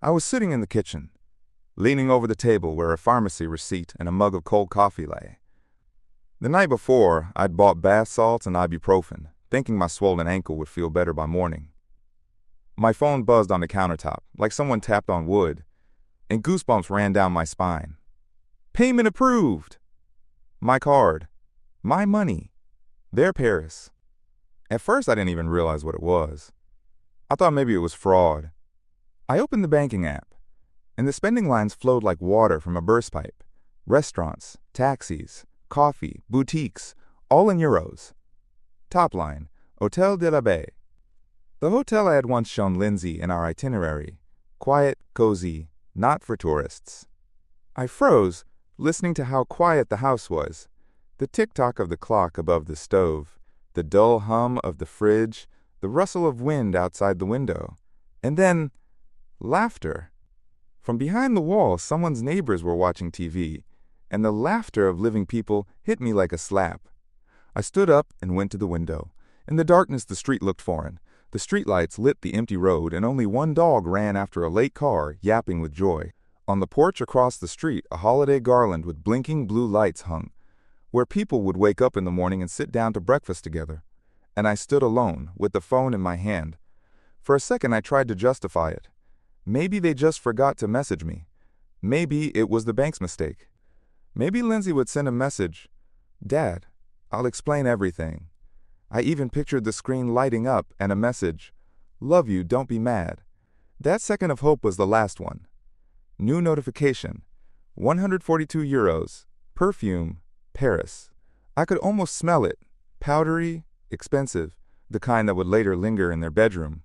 I was sitting in the kitchen, leaning over the table where a pharmacy receipt and a mug of cold coffee lay. The night before, I'd bought bath salts and ibuprofen, thinking my swollen ankle would feel better by morning. My phone buzzed on the countertop, like someone tapped on wood, and goosebumps ran down my spine. Payment approved! My card. My money. Their Paris. At first, I didn't even realize what it was. I thought maybe it was fraud. I opened the banking app, and the spending lines flowed like water from a burst pipe. Restaurants, taxis, coffee, boutiques, all in euros. Top line, Hôtel de la Baie. The hotel I had once shown Lindsay in our itinerary. Quiet, cozy, not for tourists. I froze, listening to how quiet the house was. The tick-tock of the clock above the stove, the dull hum of the fridge, the rustle of wind outside the window. And then, laughter. From behind the wall, someone's neighbors were watching TV, and the laughter of living people hit me like a slap. I stood up and went to the window. In the darkness, the street looked foreign. The streetlights lit the empty road, and only one dog ran after a late car, yapping with joy. On the porch across the street, a holiday garland with blinking blue lights hung, where people would wake up in the morning and sit down to breakfast together. And I stood alone, with the phone in my hand. For a second, I tried to justify it. Maybe they just forgot to message me. Maybe it was the bank's mistake. Maybe Lindsay would send a message. Dad, I'll explain everything. I even pictured the screen lighting up and a message. Love you, don't be mad. That second of hope was the last one. New notification. 142 euros. Perfume. Paris. I could almost smell it. Powdery, expensive, the kind that would later linger in their bedroom.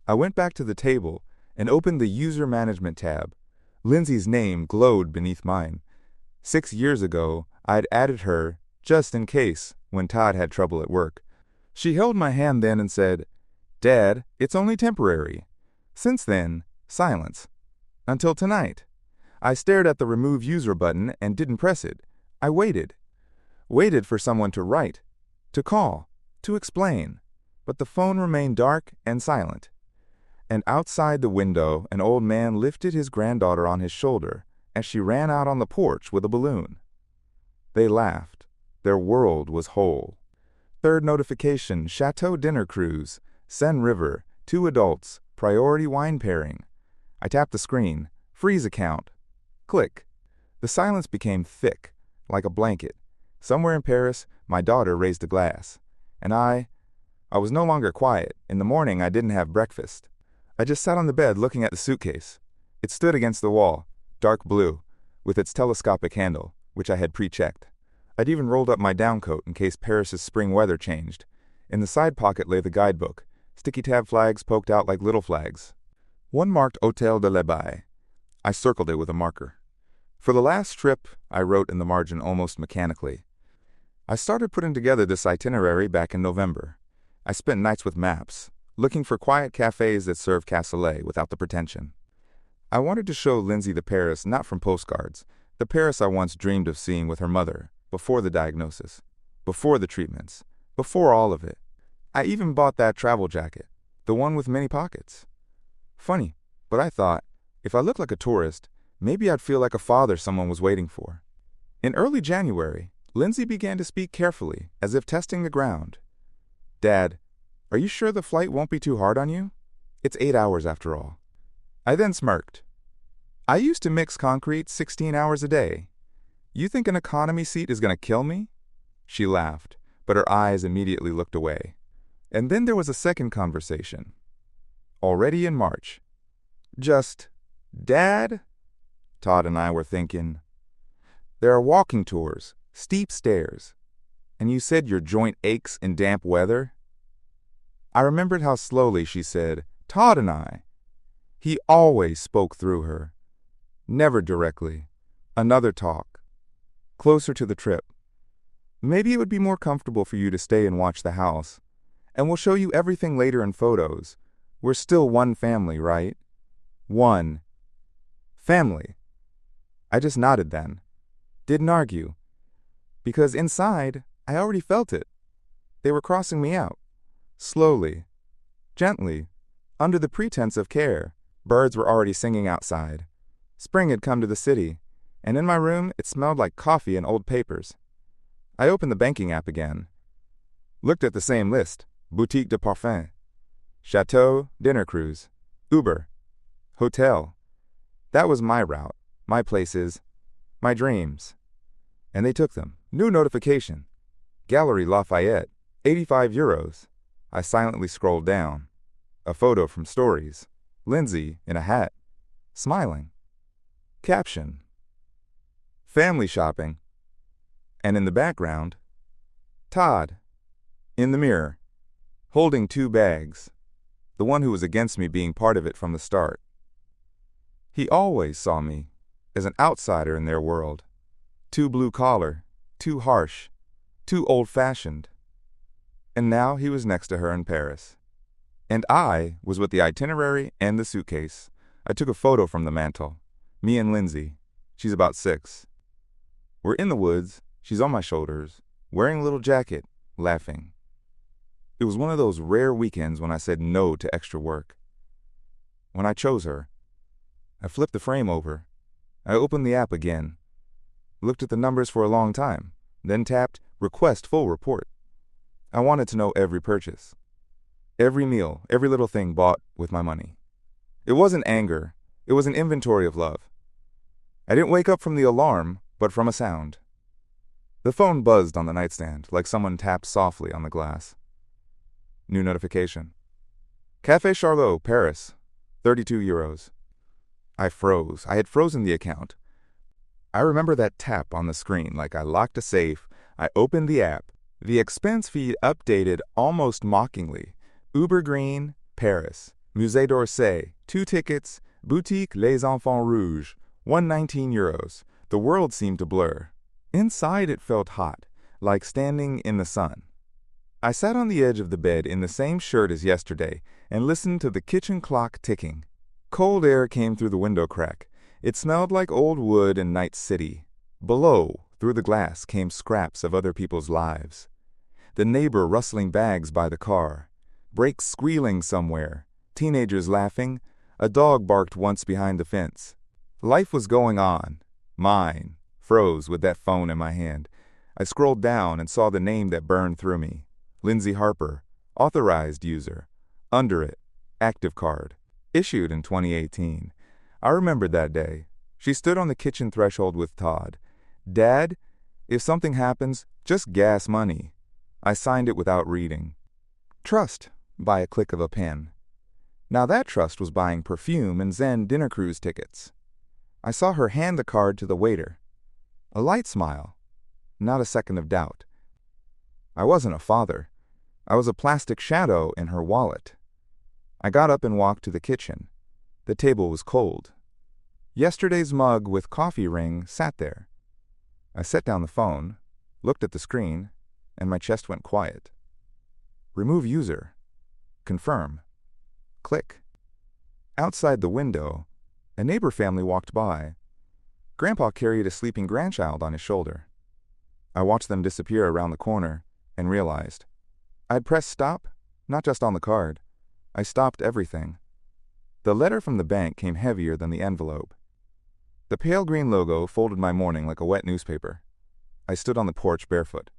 I went back to the table and opened the user management tab. Lindsay's name glowed beneath mine. 6 years ago, I'd added her, just in case, when Todd had trouble at work. She held my hand then and said, Dad, it's only temporary. Since then, silence. Until tonight. I stared at the remove user button and didn't press it. I waited. Waited for someone to write, to call, to explain. But the phone remained dark and silent. And outside the window, an old man lifted his granddaughter on his shoulder as she ran out on the porch with a balloon. They laughed. Their world was whole. Third notification, Chateau dinner cruise, Seine River, 2 adults, priority wine pairing. I tapped the screen, freeze account. Click. The silence became thick, like a blanket. Somewhere in Paris, my daughter raised a glass. And I was no longer quiet. In the morning, I didn't have breakfast. I just sat on the bed looking at the suitcase. It stood against the wall, dark blue, with its telescopic handle, which I had pre-checked. I'd even rolled up my downcoat in case Paris's spring weather changed. In the side pocket lay the guidebook. Sticky tab flags poked out like little flags. One marked Hôtel de la Baie. I circled it with a marker. For the last trip, I wrote in the margin almost mechanically. I started putting together this itinerary back in November. I spent nights with maps, looking for quiet cafes that serve cassoulet without the pretension. I wanted to show Lindsay the Paris not from postcards, the Paris I once dreamed of seeing with her mother, before the diagnosis, before the treatments, before all of it. I even bought that travel jacket, the one with many pockets. Funny, but I thought, if I looked like a tourist, maybe I'd feel like a father someone was waiting for. In early January, Lindsay began to speak carefully, as if testing the ground. Dad, are you sure the flight won't be too hard on you? It's 8 hours after all. I then smirked. I used to mix concrete 16 hours a day. You think an economy seat is going to kill me? She laughed, but her eyes immediately looked away. And then there was a second conversation. Already in March. Just, Dad? Todd and I were thinking. There are walking tours, steep stairs. And you said your joint aches in damp weather? I remembered how slowly she said, Todd and I. He always spoke through her. Never directly. Another talk. Closer to the trip. Maybe it would be more comfortable for you to stay and watch the house. And we'll show you everything later in photos. We're still one family, right? One. Family. I just nodded then. Didn't argue. Because inside, I already felt it. They were crossing me out. Slowly. Gently. Under the pretense of care. Birds were already singing outside. Spring had come to the city, and in my room it smelled like coffee and old papers. I opened the banking app again. Looked at the same list: Boutique de Parfum, Chateau, dinner cruise, Uber, hotel. That was my route, my places, my dreams. And they took them. New notification. Gallery Lafayette, 85 euros. I silently scrolled down. A photo from Stories. Lindsay in a hat, smiling. Caption: family shopping. And in the background, Todd, in the mirror, holding 2 bags, the one who was against me being part of it from the start. He always saw me as an outsider in their world, too blue-collar, too harsh, too old-fashioned. And now he was next to her in Paris. And I was with the itinerary and the suitcase. I took a photo from the mantel. Me and Lindsay. She's about 6. We're in the woods. She's on my shoulders, wearing a little jacket, laughing. It was one of those rare weekends when I said no to extra work. When I chose her, I flipped the frame over. I opened the app again, looked at the numbers for a long time, then tapped Request Full Report. I wanted to know every purchase. Every meal, every little thing bought with my money. It wasn't anger. It was an inventory of love. I didn't wake up from the alarm, but from a sound. The phone buzzed on the nightstand like someone tapped softly on the glass. New notification. Café Charlot, Paris, 32 euros. I froze. I had frozen the account. I remember that tap on the screen like I locked a safe. I opened the app. The expense feed updated almost mockingly. Uber Green, Paris. Musée d'Orsay, 2 tickets. Boutique Les Enfants Rouges, 119 euros. The world seemed to blur. Inside it felt hot, like standing in the sun. I sat on the edge of the bed in the same shirt as yesterday and listened to the kitchen clock ticking. Cold air came through the window crack. It smelled like old wood and Night City. Below, through the glass, came scraps of other people's lives. The neighbor rustling bags by the car. Brakes squealing somewhere. Teenagers laughing. A dog barked once behind the fence. Life was going on. Mine froze with that phone in my hand. I scrolled down and saw the name that burned through me. Lindsay Harper, authorized user. Under it, active card. Issued in 2018. I remembered that day. She stood on the kitchen threshold with Todd. Dad, if something happens, just gas money. I signed it without reading. Trust, by a click of a pen. Now that trust was buying perfume and Zen dinner cruise tickets. I saw her hand the card to the waiter. A light smile, not a second of doubt. I wasn't a father. I was a plastic shadow in her wallet. I got up and walked to the kitchen. The table was cold. Yesterday's mug with coffee ring sat there. I set down the phone, looked at the screen, and my chest went quiet. Remove user. Confirm. Click. Outside the window, a neighbor family walked by. Grandpa carried a sleeping grandchild on his shoulder. I watched them disappear around the corner and realized I'd pressed stop, not just on the card. I stopped everything. The letter from the bank came heavier than the envelope. The pale green logo folded my morning like a wet newspaper. I stood on the porch barefoot.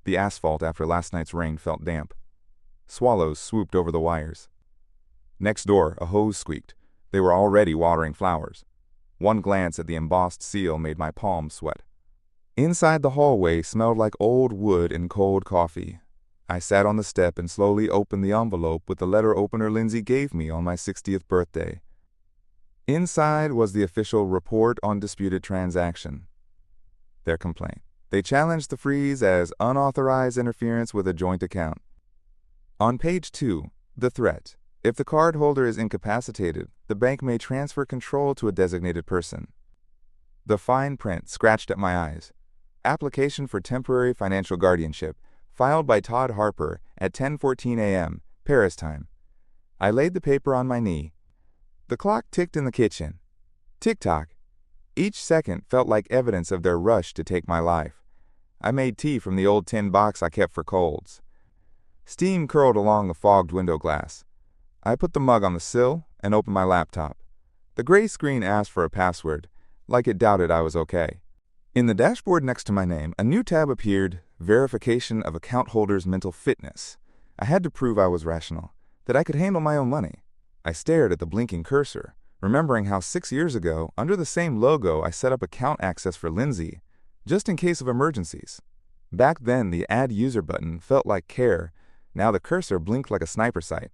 The asphalt after last night's rain felt damp. Swallows swooped over the wires. Next door, a hose squeaked. They were already watering flowers. One glance at the embossed seal made my palms sweat. Inside the hallway smelled like old wood and cold coffee. I sat on the step and slowly opened the envelope with the letter opener Lindsay gave me on my 60th birthday. Inside was the official report on disputed transaction. Their complaint. They challenged the freeze as unauthorized interference with a joint account. On page 2, the threat. If the cardholder is incapacitated, the bank may transfer control to a designated person. The fine print scratched at my eyes. Application for temporary financial guardianship, filed by Todd Harper at 10:14 a.m., Paris time. I laid the paper on my knee. The clock ticked in the kitchen. Tick-tock. Each second felt like evidence of their rush to take my life. I made tea from the old tin box I kept for colds. Steam curled along the fogged window glass. I put the mug on the sill and opened my laptop. The gray screen asked for a password, like it doubted I was okay. In the dashboard next to my name, a new tab appeared, Verification of Account Holder's Mental Fitness. I had to prove I was rational, that I could handle my own money. I stared at the blinking cursor, remembering how 6 years ago, under the same logo, I set up account access for Lindsay, just in case of emergencies. Back then, the Add User button felt like care. Now the cursor blinked like a sniper sight.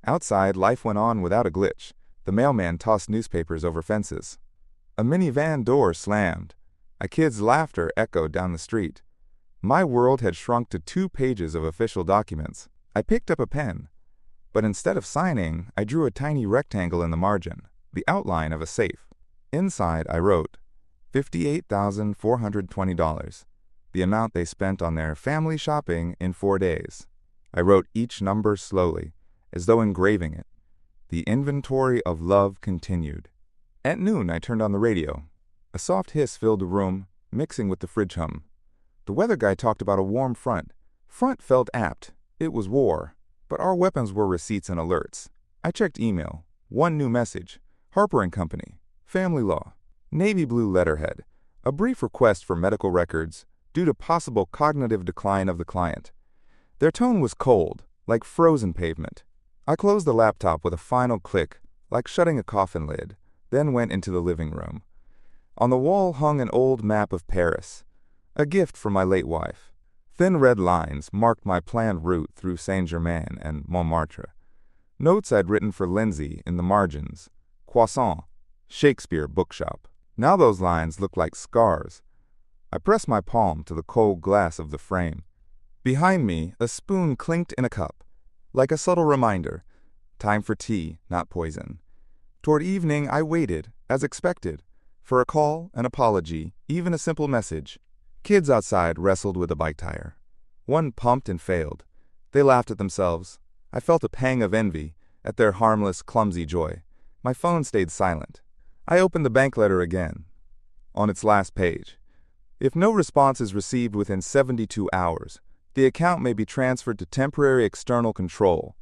Outside, life went on without a glitch. The mailman tossed newspapers over fences. A minivan door slammed. A kid's laughter echoed down the street. My world had shrunk to 2 pages of official documents. I picked up a pen, but instead of signing, I drew a tiny rectangle in the margin, the outline of a safe. Inside, I wrote, $58,420, the amount they spent on their family shopping in 4 days. I wrote each number slowly, as though engraving it. The inventory of love continued. At noon, I turned on the radio. A soft hiss filled the room, mixing with the fridge hum. The weather guy talked about a warm front. Front felt apt. It was war. But our weapons were receipts and alerts. I checked email. One new message. Harper & Company. Family law. Navy blue letterhead. A brief request for medical records due to possible cognitive decline of the client. Their tone was cold, like frozen pavement. I closed the laptop with a final click, like shutting a coffin lid, then went into the living room. On the wall hung an old map of Paris, a gift from my late wife. Thin red lines marked my planned route through Saint-Germain and Montmartre. Notes I'd written for Lindsay in the margins. Croissant, Shakespeare bookshop. Now those lines looked like scars. I pressed my palm to the cold glass of the frame. Behind me, a spoon clinked in a cup, like a subtle reminder. Time for tea, not poison. Toward evening, I waited, as expected, for a call, an apology, even a simple message. Kids outside wrestled with a bike tire. One pumped and failed. They laughed at themselves. I felt a pang of envy at their harmless, clumsy joy. My phone stayed silent. I opened the bank letter again. On its last page, if no response is received within 72 hours, the account may be transferred to temporary external control.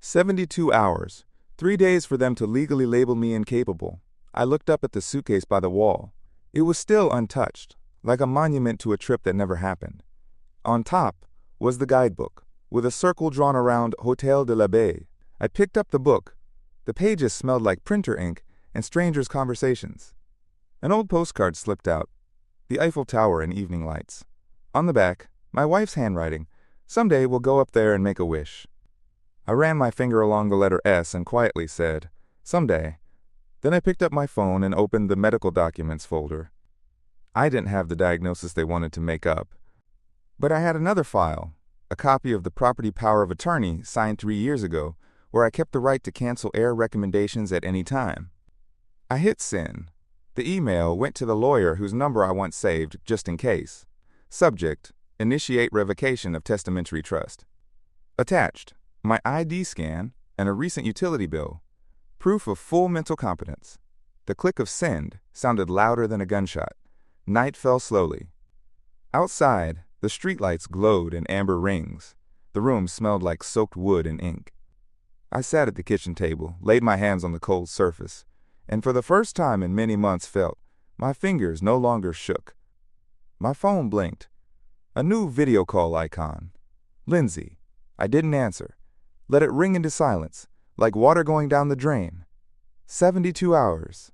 72 hours. 3 days for them to legally label me incapable. I looked up at the suitcase by the wall. It was still untouched, like a monument to a trip that never happened. On top was the guidebook, with a circle drawn around Hôtel de la Baie. I picked up the book. The pages smelled like printer ink and strangers' conversations. An old postcard slipped out, the Eiffel Tower in evening lights. On the back, my wife's handwriting. Someday we'll go up there and make a wish. I ran my finger along the letter S and quietly said, someday. Then I picked up my phone and opened the medical documents folder. I didn't have the diagnosis they wanted to make up. But I had another file, a copy of the property power of attorney signed 3 years ago, where I kept the right to cancel error recommendations at any time. I hit send. The email went to the lawyer whose number I once saved, just in case. Subject, initiate revocation of testamentary trust. Attached, my ID scan and a recent utility bill. Proof of full mental competence. The click of send sounded louder than a gunshot. Night fell slowly. Outside, the streetlights glowed in amber rings. The room smelled like soaked wood and ink. I sat at the kitchen table, laid my hands on the cold surface, and for the first time in many months felt my fingers no longer shook. My phone blinked. A new video call icon. Lindsay. I didn't answer. Let it ring into silence, like water going down the drain. 72 hours.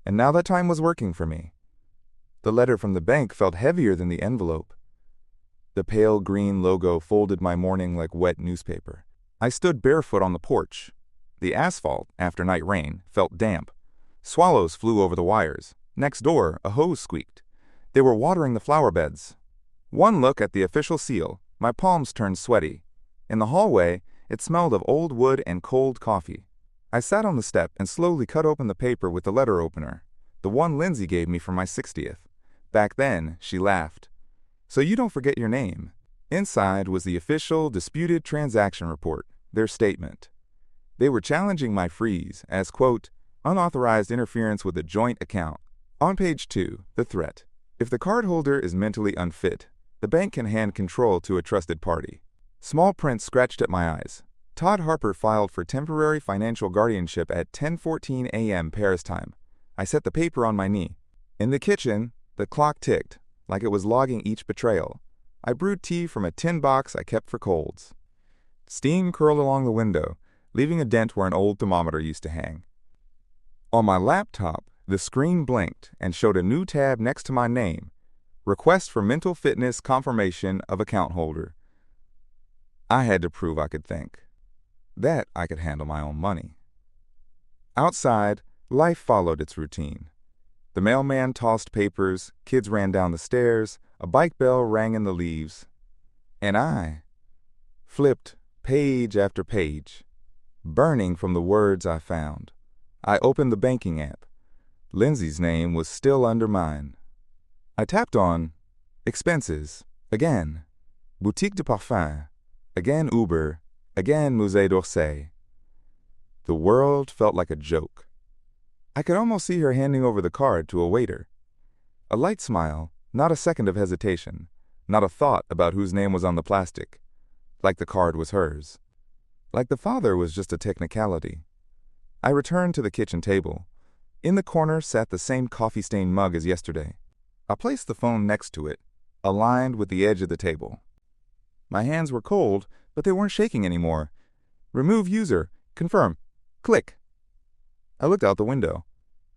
And now that time was working for me. The letter from the bank felt heavier than the envelope. The pale green logo folded my morning like wet newspaper. I stood barefoot on the porch. The asphalt, after night rain, felt damp. Swallows flew over the wires. Next door, a hose squeaked. They were watering the flower beds. One look at the official seal, my palms turned sweaty. In the hallway, it smelled of old wood and cold coffee. I sat on the step and slowly cut open the paper with the letter opener, the one Lindsay gave me for my 60th. Back then, she laughed. So you don't forget your name. Inside was the official disputed transaction report, their statement. They were challenging my freeze as, quote, unauthorized interference with a joint account. On page 2, the threat. If the cardholder is mentally unfit, the bank can hand control to a trusted party. Small print scratched at my eyes. Todd Harper filed for temporary financial guardianship at 10:14 a.m. Paris time. I set the paper on my knee. In the kitchen, the clock ticked, like it was logging each betrayal. I brewed tea from a tin box I kept for colds. Steam curled along the window, leaving a dent where an old thermometer used to hang. On my laptop, the screen blinked and showed a new tab next to my name, Request for Mental Fitness Confirmation of Account Holder. I had to prove I could think, that I could handle my own money. Outside, life followed its routine. The mailman tossed papers, kids ran down the stairs, a bike bell rang in the leaves, and I flipped page after page, burning from the words I found. I opened the banking app. Lindsay's name was still under mine. I tapped on expenses, again, Boutique de Parfum, again Uber, again Musée d'Orsay. The world felt like a joke. I could almost see her handing over the card to a waiter. A light smile, not a second of hesitation, not a thought about whose name was on the plastic, like the card was hers, like the father was just a technicality. I returned to the kitchen table. In the corner sat the same coffee-stained mug as yesterday. I placed the phone next to it, aligned with the edge of the table. My hands were cold, but they weren't shaking anymore. Remove user. Confirm. Click. I looked out the window.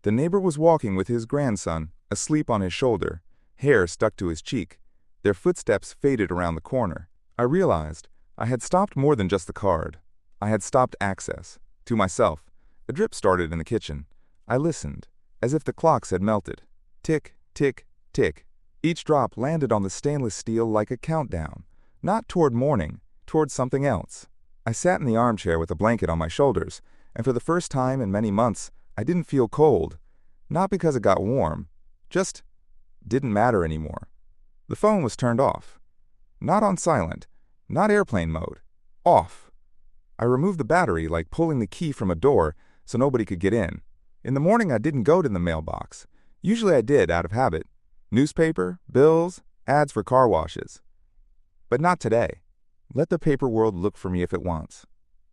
The neighbor was walking with his grandson, asleep on his shoulder, hair stuck to his cheek. Their footsteps faded around the corner. I realized I had stopped more than just the card. I had stopped access. To myself. A drip started in the kitchen. I listened, as if the clocks had melted. Tick, tick, tick. Each drop landed on the stainless steel like a countdown, not toward morning, toward something else. I sat in the armchair with a blanket on my shoulders, and for the first time in many months, I didn't feel cold. Not because it got warm, just didn't matter anymore. The phone was turned off. Not on silent, not airplane mode. Off. I removed the battery like pulling the key from a door so nobody could get in. In the morning, I didn't go to the mailbox. Usually I did out of habit. Newspaper, bills, ads for car washes. But not today. Let the paper world look for me if it wants.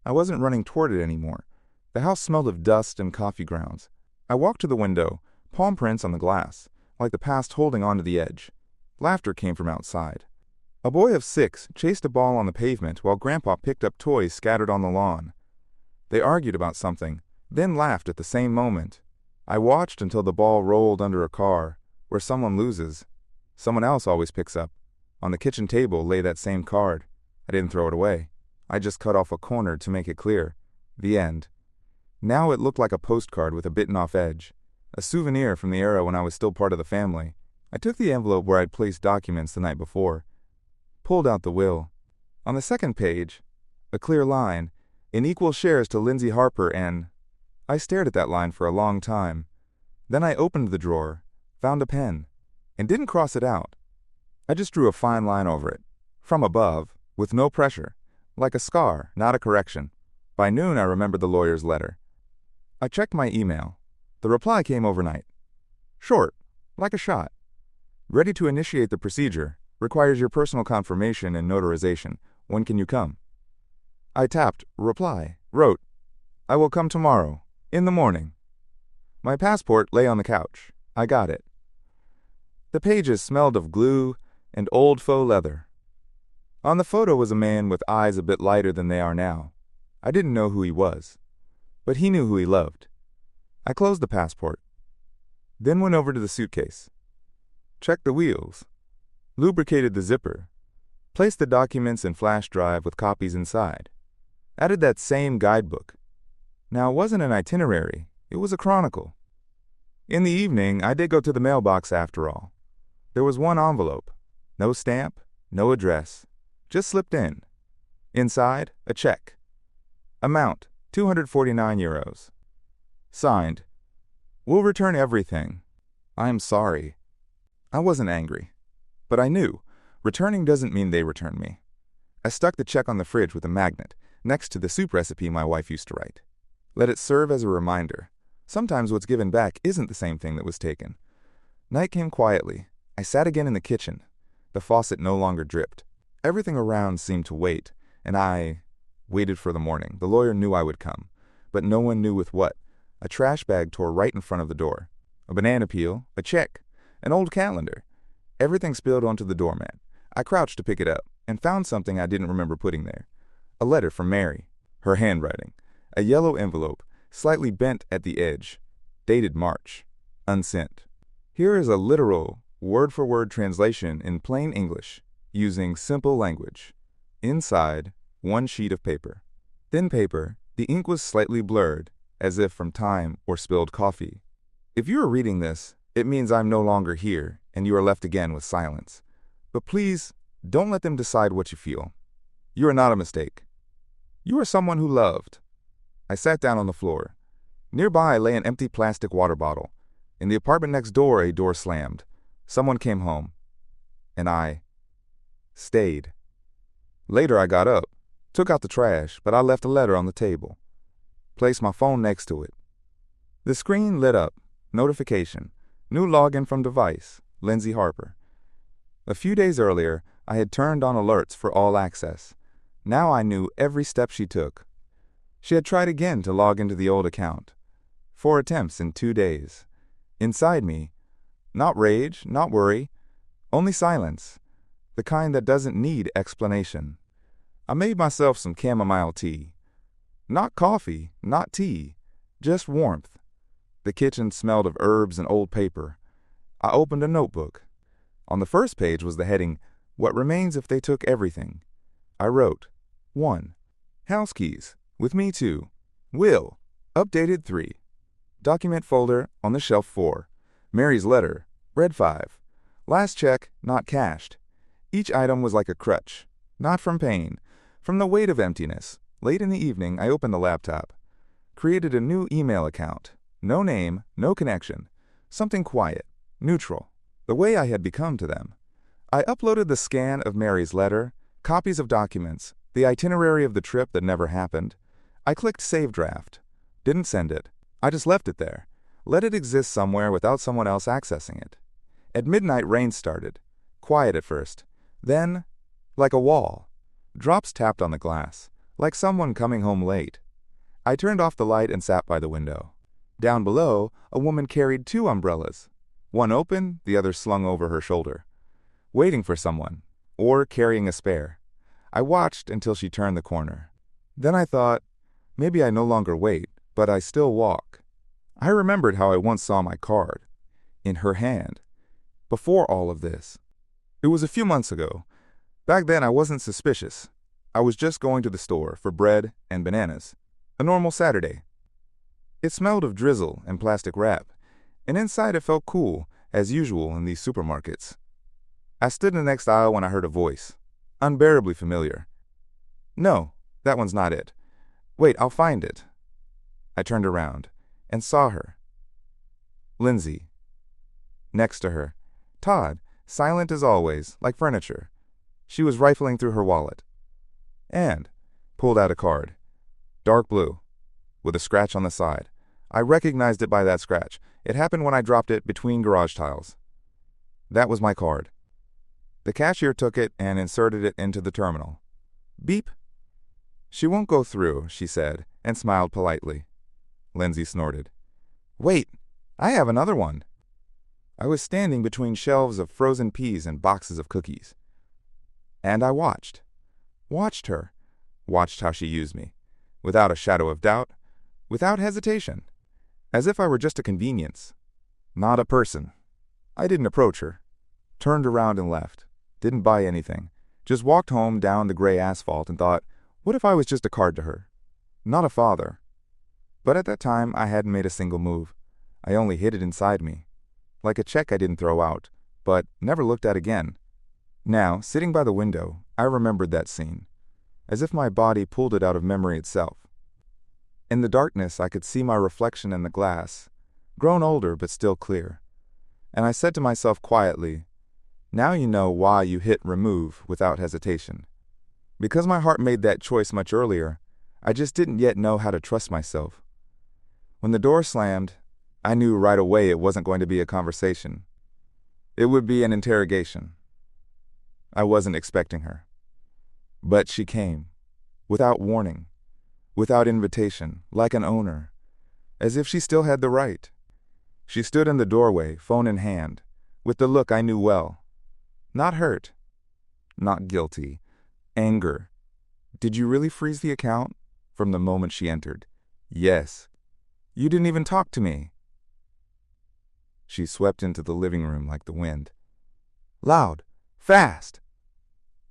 I wasn't running toward it anymore. The house smelled of dust and coffee grounds. I walked to the window, palm prints on the glass, like the past holding on to the edge. Laughter came from outside. A boy of 6 chased a ball on the pavement while Grandpa picked up toys scattered on the lawn. They argued about something, then laughed at the same moment. I watched until the ball rolled under a car, where someone loses. Someone else always picks up. On the kitchen table lay that same card. I didn't throw it away. I just cut off a corner to make it clear. The end. Now it looked like a postcard with a bitten-off edge, a souvenir from the era when I was still part of the family. I took the envelope where I'd placed documents the night before, pulled out the will. On the second page, a clear line, in equal shares to Lindsay Harper and... I stared at that line for a long time. Then I opened the drawer, found a pen, and didn't cross it out. I just drew a fine line over it, from above, with no pressure, like a scar, not a correction. By noon I remembered the lawyer's letter. I checked my email. The reply came overnight. Short, like a shot. Ready to initiate the procedure. Requires your personal confirmation and notarization. When can you come? I tapped reply, wrote, I will come tomorrow, in the morning. My passport lay on the couch. I got it. The pages smelled of glue and old faux leather. On the photo was a man with eyes a bit lighter than they are now. I didn't know who he was, but he knew who he loved. I closed the passport, then went over to the suitcase, checked the wheels, lubricated the zipper, placed the documents in flash drive with copies inside, added that same guidebook. Now, it wasn't an itinerary, it was a chronicle. In the evening, I did go to the mailbox after all. There was one envelope, no stamp, no address, just slipped in. Inside, a check. Amount, 249 euros. Signed, we'll return everything. I am sorry. I wasn't angry, but I knew returning doesn't mean they return me. I stuck the check on the fridge with a magnet, next to the soup recipe my wife used to write. Let it serve as a reminder. Sometimes what's given back isn't the same thing that was taken. Night came quietly. I sat again in the kitchen. The faucet no longer dripped. Everything around seemed to wait, and I Waited for the morning. The lawyer knew I would come, but no one knew with what. A trash bag tore right in front of the door. A banana peel, a check, an old calendar. Everything spilled onto the doormat. I crouched to pick it up and found something I didn't remember putting there. A letter from Mary. Her handwriting. A yellow envelope, slightly bent at the edge. Dated March. Unsent. Here is a literal, word-for-word translation in plain English, using simple language. Inside, one sheet of paper. Thin paper, the ink was slightly blurred, as if from time or spilled coffee. If you are reading this, it means I'm no longer here, and you are left again with silence. But please, don't let them decide what you feel. You are not a mistake. You are someone who loved. I sat down on the floor. Nearby lay an empty plastic water bottle. In the apartment next door, a door slammed. Someone came home. And I stayed. Later, I got up, took out the trash, but I left a letter on the table. Placed my phone next to it. The screen lit up. Notification. New login from device. Lindsay Harper. A few days earlier, I had turned on alerts for all access. Now I knew every step she took. She had tried again to log into the old account. 4 attempts in 2 days. Inside me, not rage, not worry, only silence, the kind that doesn't need explanation. I made myself some chamomile tea. Not coffee, not tea, just warmth. The kitchen smelled of herbs and old paper. I opened a notebook. On the first page was the heading, What Remains If They Took Everything. I wrote, 1. House keys, with me too. Will, updated 3. Document folder, on the shelf 4. Mary's letter, read 5. Last check, not cashed. Each item was like a crutch, not from pain, from the weight of emptiness. Late in the evening, I opened the laptop. Created a new email account. No name, no connection. Something quiet, neutral, the way I had become to them. I uploaded the scan of Mary's letter, copies of documents, the itinerary of the trip that never happened. I clicked Save Draft. Didn't send it. I just left it there. Let it exist somewhere without someone else accessing it. At midnight, rain started. Quiet at first. Then, like a wall. Drops tapped on the glass, like someone coming home late. I turned off the light and sat by the window. Down below, a woman carried 2 umbrellas. One open, the other slung over her shoulder. Waiting for someone, or carrying a spare. I watched until she turned the corner. Then I thought, maybe I no longer wait, but I still walk. I remembered how I once saw my card, in her hand, before all of this. It was a few months ago. Back then I wasn't suspicious. I was just going to the store for bread and bananas. A normal Saturday. It smelled of drizzle and plastic wrap, and inside it felt cool, as usual in these supermarkets. I stood in the next aisle when I heard a voice, unbearably familiar. No, that one's not it. Wait, I'll find it. I turned around and saw her. Lindsay. Next to her, Todd, silent as always, like furniture. She was rifling through her wallet. And pulled out a card. Dark blue, with a scratch on the side. I recognized it by that scratch. It happened when I dropped it between garage tiles. That was my card. The cashier took it and inserted it into the terminal. Beep. She won't go through, she said, and smiled politely. Lindsay snorted. Wait, I have another one. I was standing between shelves of frozen peas and boxes of cookies. And I watched. Watched her. Watched how she used me. Without a shadow of doubt. Without hesitation. As if I were just a convenience. Not a person. I didn't approach her. Turned around and left. Didn't buy anything. Just walked home down the gray asphalt and thought, what if I was just a card to her? Not a father. But at that time, I hadn't made a single move. I only hid it inside me. Like a check I didn't throw out, but never looked at again. Now, sitting by the window, I remembered that scene, as if my body pulled it out of memory itself. In the darkness, I could see my reflection in the glass, grown older but still clear. And I said to myself quietly, now you know why you hit remove without hesitation. Because my heart made that choice much earlier, I just didn't yet know how to trust myself. When the door slammed, I knew right away it wasn't going to be a conversation. It would be an interrogation. I wasn't expecting her. But she came. without warning, without invitation, like an owner, as if she still had the right. She stood in the doorway, phone in hand, with the look I knew well. Not hurt, not guilty, anger. Did you really freeze the account? From the moment she entered. Yes. You didn't even talk to me. She swept into the living room like the wind. Loud, fast.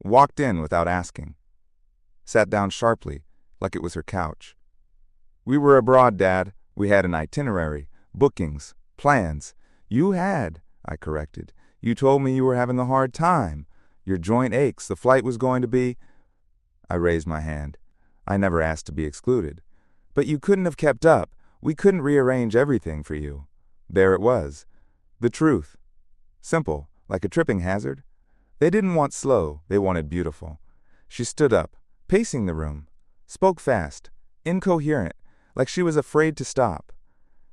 Walked in without asking. Sat down sharply, like it was her couch. We were abroad, Dad. We had an itinerary, bookings, plans. You had, I corrected. You told me you were having a hard time. Your joint aches. The flight was going to be... I raised my hand. I never asked to be excluded. But you couldn't have kept up. We couldn't rearrange everything for you. There it was. The truth. Simple, like a tripping hazard. They didn't want slow. They wanted beautiful. She stood up, pacing the room. Spoke fast, incoherent, like she was afraid to stop.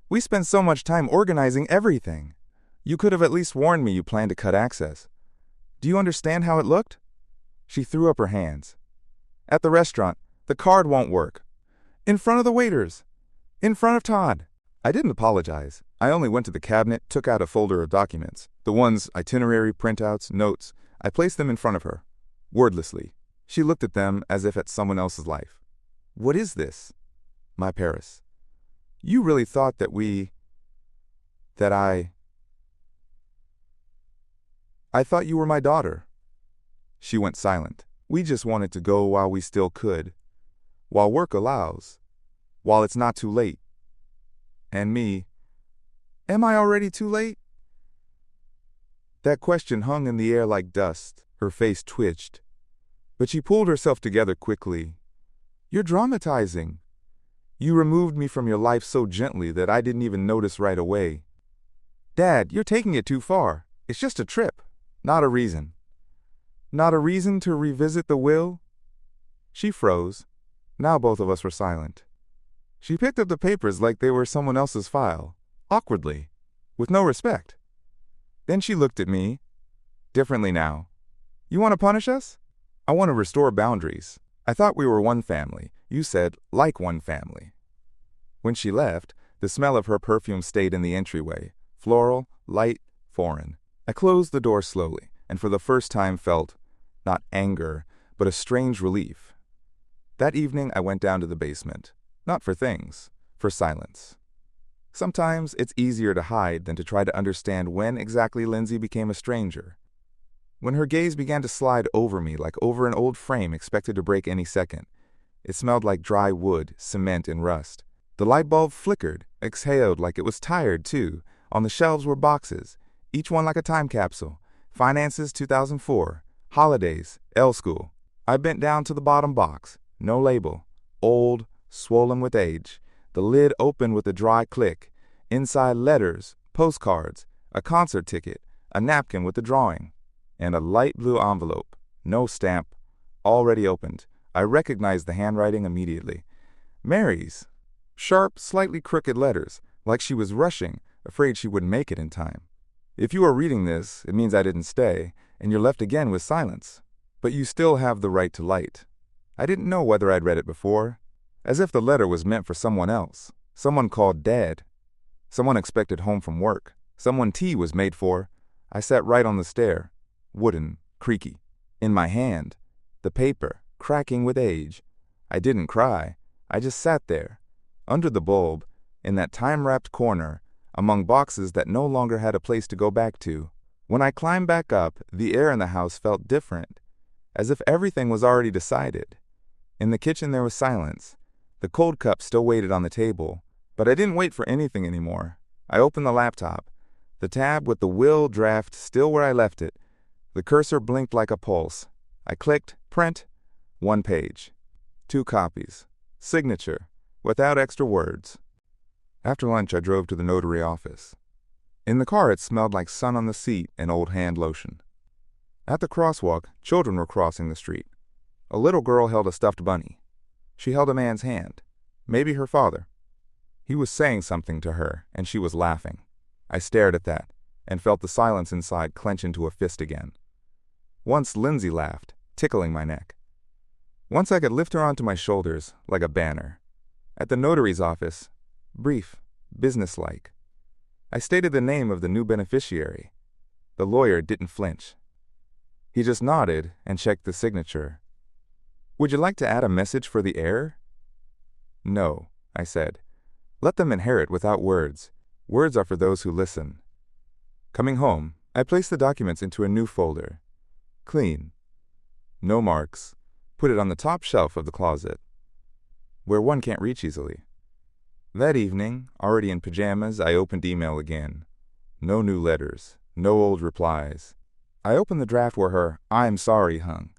We spent so much time organizing everything. You could have at least warned me you planned to cut access. Do you understand how it looked? She threw up her hands. At the restaurant, the card won't work. In front of the waiters. In front of Todd. I didn't apologize. I only went to the cabinet, took out a folder of documents. The ones, itinerary, printouts, notes. I placed them in front of her. Wordlessly. She looked at them as if at someone else's life. What is this? My Paris. You really thought that I thought you were my daughter. She went silent. We just wanted to go while we still could. While work allows. While it's not too late. And me, am I already too late? That question hung in the air like dust. Her face twitched. But she pulled herself together quickly. You're dramatizing. You removed me from your life so gently that I didn't even notice right away. Dad, you're taking it too far. It's just a trip, not a reason. Not a reason to revisit the will? She froze. Now both of us were silent. She picked up the papers like they were someone else's file, awkwardly, with no respect. Then she looked at me, differently now. You want to punish us? I want to restore boundaries. I thought we were one family. You said, like one family. When she left, the smell of her perfume stayed in the entryway, floral, light, foreign. I closed the door slowly, and for the first time felt, not anger, but a strange relief. That evening I went down to the basement. Not for things, for silence. Sometimes it's easier to hide than to try to understand when exactly Lindsay became a stranger. When her gaze began to slide over me like over an old frame expected to break any second. It smelled like dry wood, cement, and rust. The light bulb flickered, exhaled like it was tired, too. On the shelves were boxes, each one like a time capsule. Finances 2004, holidays, L school. I bent down to the bottom box, no label, old, swollen with age. The lid opened with a dry click. Inside letters, postcards, a concert ticket, a napkin with a drawing, and a light blue envelope. No stamp. Already opened. I recognized the handwriting immediately. Mary's. Sharp, slightly crooked letters, like she was rushing, afraid she wouldn't make it in time. If you are reading this, it means I didn't stay, and you're left again with silence. But you still have the right to light. I didn't know whether I'd read it before. As if the letter was meant for someone else. Someone called Dad. Someone expected home from work. Someone tea was made for. I sat right on the stair. Wooden, creaky. In my hand. The paper, cracking with age. I didn't cry. I just sat there. Under the bulb, in that time-wrapped corner, among boxes that no longer had a place to go back to. When I climbed back up, the air in the house felt different. As if everything was already decided. In the kitchen there was silence. The cold cup still waited on the table, but I didn't wait for anything anymore. I opened the laptop, the tab with the will draft still where I left it. The cursor blinked like a pulse. I clicked, print, 1 page, 2 copies, signature, without extra words. After lunch I drove to the notary office. In the car it smelled like sun on the seat and old hand lotion. At the crosswalk, children were crossing the street. A little girl held a stuffed bunny. She held a man's hand, maybe her father. He was saying something to her, and she was laughing. I stared at that, and felt the silence inside clench into a fist again. Once Lindsay laughed, tickling my neck. Once I could lift her onto my shoulders like a banner. At the notary's office, brief, businesslike, I stated the name of the new beneficiary. The lawyer didn't flinch. He just nodded and checked the signature. Would you like to add a message for the heir? No, I said. Let them inherit without words. Words are for those who listen. Coming home, I placed the documents into a new folder. Clean. No marks. Put it on the top shelf of the closet, where one can't reach easily. That evening, already in pajamas, I opened email again. No new letters. No old replies. I opened the draft where her "I'm sorry" hung,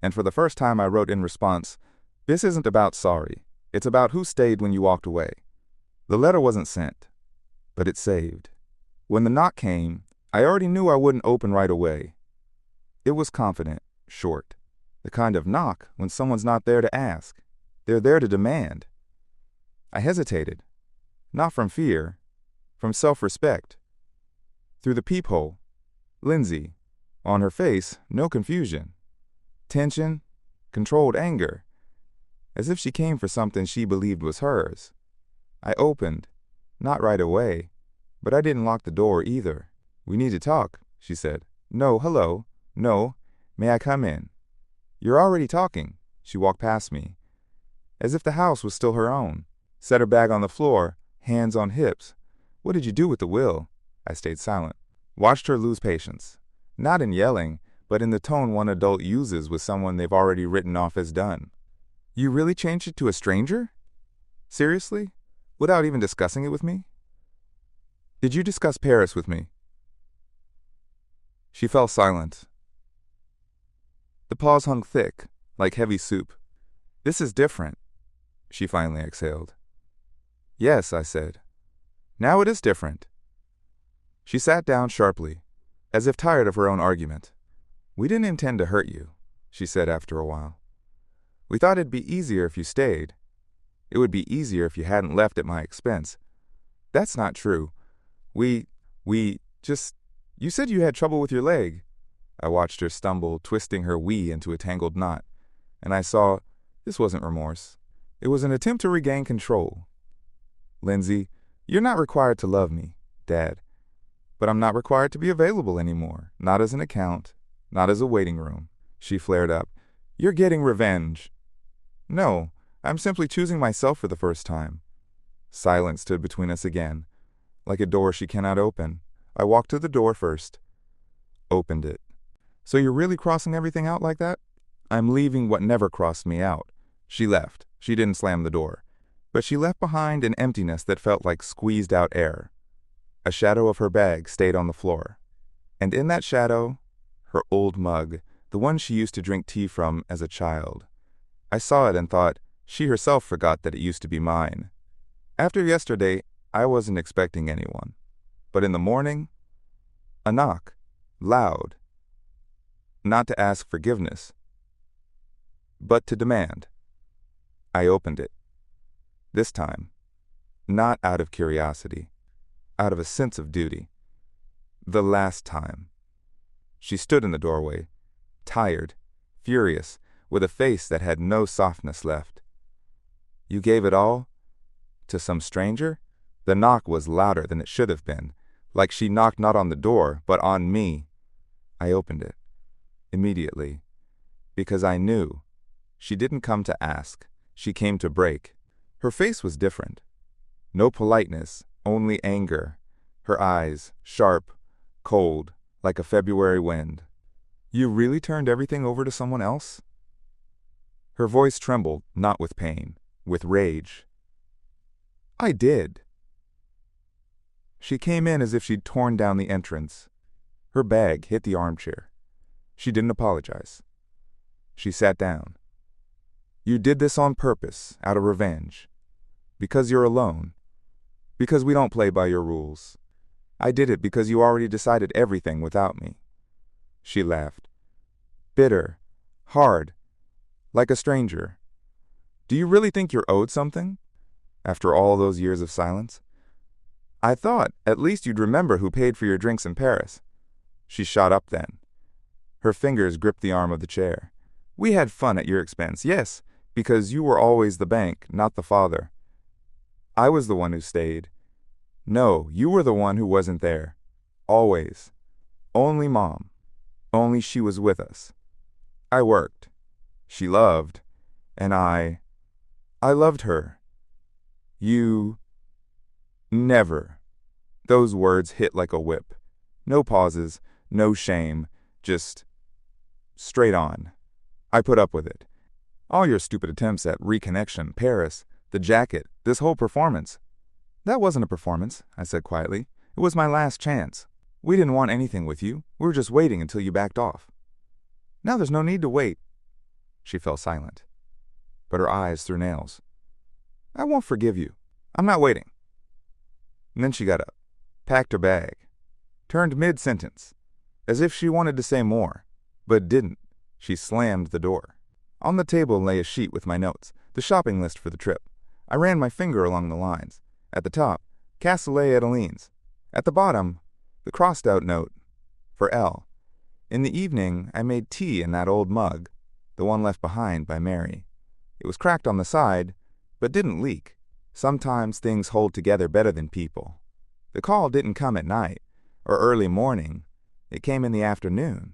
and for the first time I wrote in response, "This isn't about sorry. It's about who stayed when you walked away." The letter wasn't sent, but it saved. When the knock came, I already knew I wouldn't open right away. It was confident, short. The kind of knock when someone's not there to ask. They're there to demand. I hesitated, not from fear, from self-respect. Through the peephole, Lindsay. On her face, no confusion. Tension, controlled anger, as if she came for something she believed was hers. I opened, not right away, but I didn't lock the door either. "We need to talk," she said. "No, hello. No, may I come in?" "You're already talking." She walked past me, as if the house was still her own. Set her bag on the floor, hands on hips. "What did you do with the will?" I stayed silent. Watched her lose patience. Not in yelling, but in the tone one adult uses with someone they've already written off as done. "You really changed it to a stranger? Seriously? Without even discussing it with me?" "Did you discuss Paris with me?" She fell silent. The pause hung thick, like heavy soup. "This is different," she finally exhaled. "Yes," I said. "Now it is different." She sat down sharply, as if tired of her own argument. "We didn't intend to hurt you," she said after a while. "We thought it'd be easier if you stayed. It would be easier if you hadn't left at my expense." "That's not true. We just, you said you had trouble with your leg." I watched her stumble, twisting her "we" into a tangled knot, and I saw this wasn't remorse. It was an attempt to regain control. "Lindsay, you're not required to love me, Dad, but I'm not required to be available anymore, not as an account, not as a waiting room." She flared up. "You're getting revenge." "No, I'm simply choosing myself for the first time." Silence stood between us again, like a door she cannot open. I walked to the door first, opened it. "So you're really crossing everything out like that?" "I'm leaving what never crossed me out." She left. She didn't slam the door, but she left behind an emptiness that felt like squeezed out air. A shadow of her bag stayed on the floor, and in that shadow, her old mug, the one she used to drink tea from as a child. I saw it and thought she herself forgot that it used to be mine. After yesterday, I wasn't expecting anyone, but in the morning, a knock, loud. Not to ask forgiveness, but to demand. I opened it. This time, not out of curiosity, out of a sense of duty. The last time. She stood in the doorway, tired, furious, with a face that had no softness left. "You gave it all? To some stranger?" The knock was louder than it should have been, like she knocked not on the door, but on me. I opened it. Immediately, because I knew she didn't come to ask, she came to break. Her face was different. No politeness, only anger. Her eyes, sharp, cold, like a February wind. "You really turned everything over to someone else?" Her voice trembled, not with pain, with rage. "I did." She came in as if she'd torn down the entrance. Her bag hit the armchair. She didn't apologize. She sat down. "You did this on purpose, out of revenge. Because you're alone. Because we don't play by your rules. I did it because you already decided everything without me." She laughed. Bitter, hard, like a stranger. "Do you really think you're owed something? After all those years of silence? I thought at least you'd remember who paid for your drinks in Paris." She shot up then. Her fingers gripped the arm of the chair. We had fun at your expense, yes, because you were always the bank, not the father. I was the one who stayed. No, you were the one who wasn't there. Always. Only Mom. Only she was with us. I worked. She loved. And I loved her. You... Never. Those words hit like a whip. No pauses, no shame, just straight on. I put up with it. All your stupid attempts at reconnection, Paris, the jacket, this whole performance. That wasn't a performance, I said quietly. It was my last chance. We didn't want anything with you. We were just waiting until you backed off. Now there's no need to wait. She fell silent, but her eyes threw nails. I won't forgive you. I'm not waiting. And then she got up, packed her bag, turned mid-sentence, as if she wanted to say more, but didn't. She slammed the door. On the table lay a sheet with my notes, the shopping list for the trip. I ran my finger along the lines. At the top, Cassoulet Adeline's. At the bottom, the crossed-out note for L. In the evening, I made tea in that old mug, the one left behind by Mary. It was cracked on the side, but didn't leak. Sometimes things hold together better than people. The call didn't come at night or early morning. It came in the afternoon,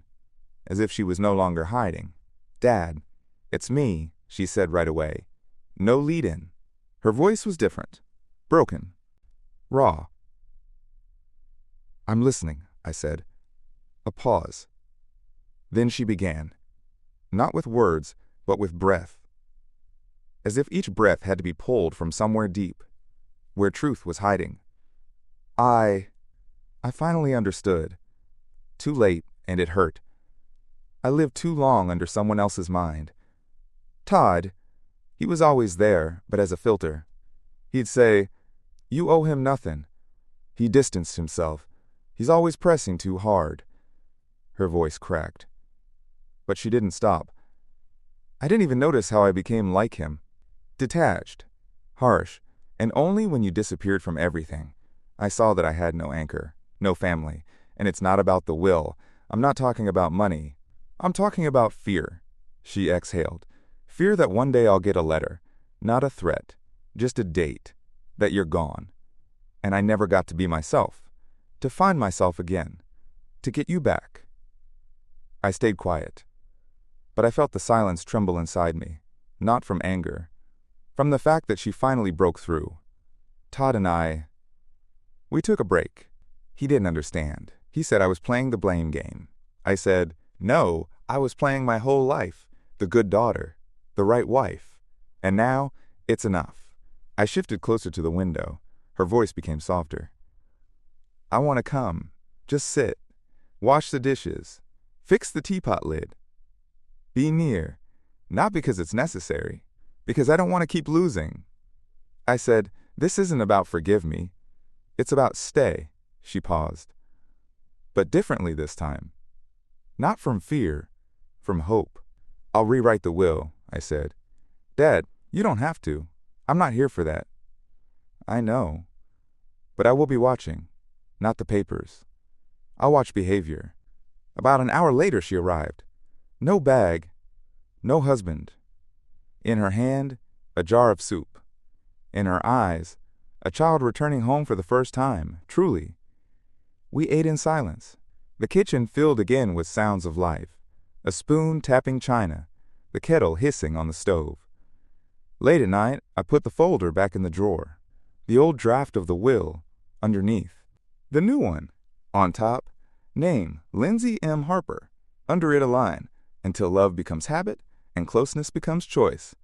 as if she was no longer hiding. Dad, it's me, she said right away. No lead-in. Her voice was different, broken, raw. I'm listening, I said. A pause. Then she began, not with words, but with breath, as if each breath had to be pulled from somewhere deep, where truth was hiding. I finally understood. Too late, and it hurt. I lived too long under someone else's mind. Todd, he was always there, but as a filter. He'd say, "You owe him nothing." He distanced himself. He's always pressing too hard. Her voice cracked. But she didn't stop. I didn't even notice how I became like him. Detached, harsh, and only when you disappeared from everything, I saw that I had no anchor, no family, and it's not about the will. I'm not talking about money. I'm talking about fear. She exhaled. Fear that one day I'll get a letter, not a threat, just a date, that you're gone. And I never got to be myself, to find myself again, to get you back. I stayed quiet, but I felt the silence tremble inside me, not from anger, from the fact that she finally broke through. Todd and we took a break. He didn't understand. He said I was playing the blame game. I said, no, I was playing my whole life, the good daughter, the right wife. And now, it's enough. I shifted closer to the window. Her voice became softer. I want to come. Just sit. Wash the dishes. Fix the teapot lid. Be near. Not because it's necessary. Because I don't want to keep losing. I said, this isn't about forgive me. It's about stay. She paused. But differently this time. Not from fear, from hope. I'll rewrite the will, I said. Dad, you don't have to. I'm not here for that. I know. But I will be watching, not the papers. I'll watch behavior. About an hour later she arrived. No bag, no husband. In her hand, a jar of soup. In her eyes, a child returning home for the first time, truly. We ate in silence. The kitchen filled again with sounds of life. A spoon tapping china, the kettle hissing on the stove. Late at night, I put the folder back in the drawer. The old draft of the will, underneath. The new one, on top, name, Lindsay M. Harper. Under it a line, until love becomes habit and closeness becomes choice.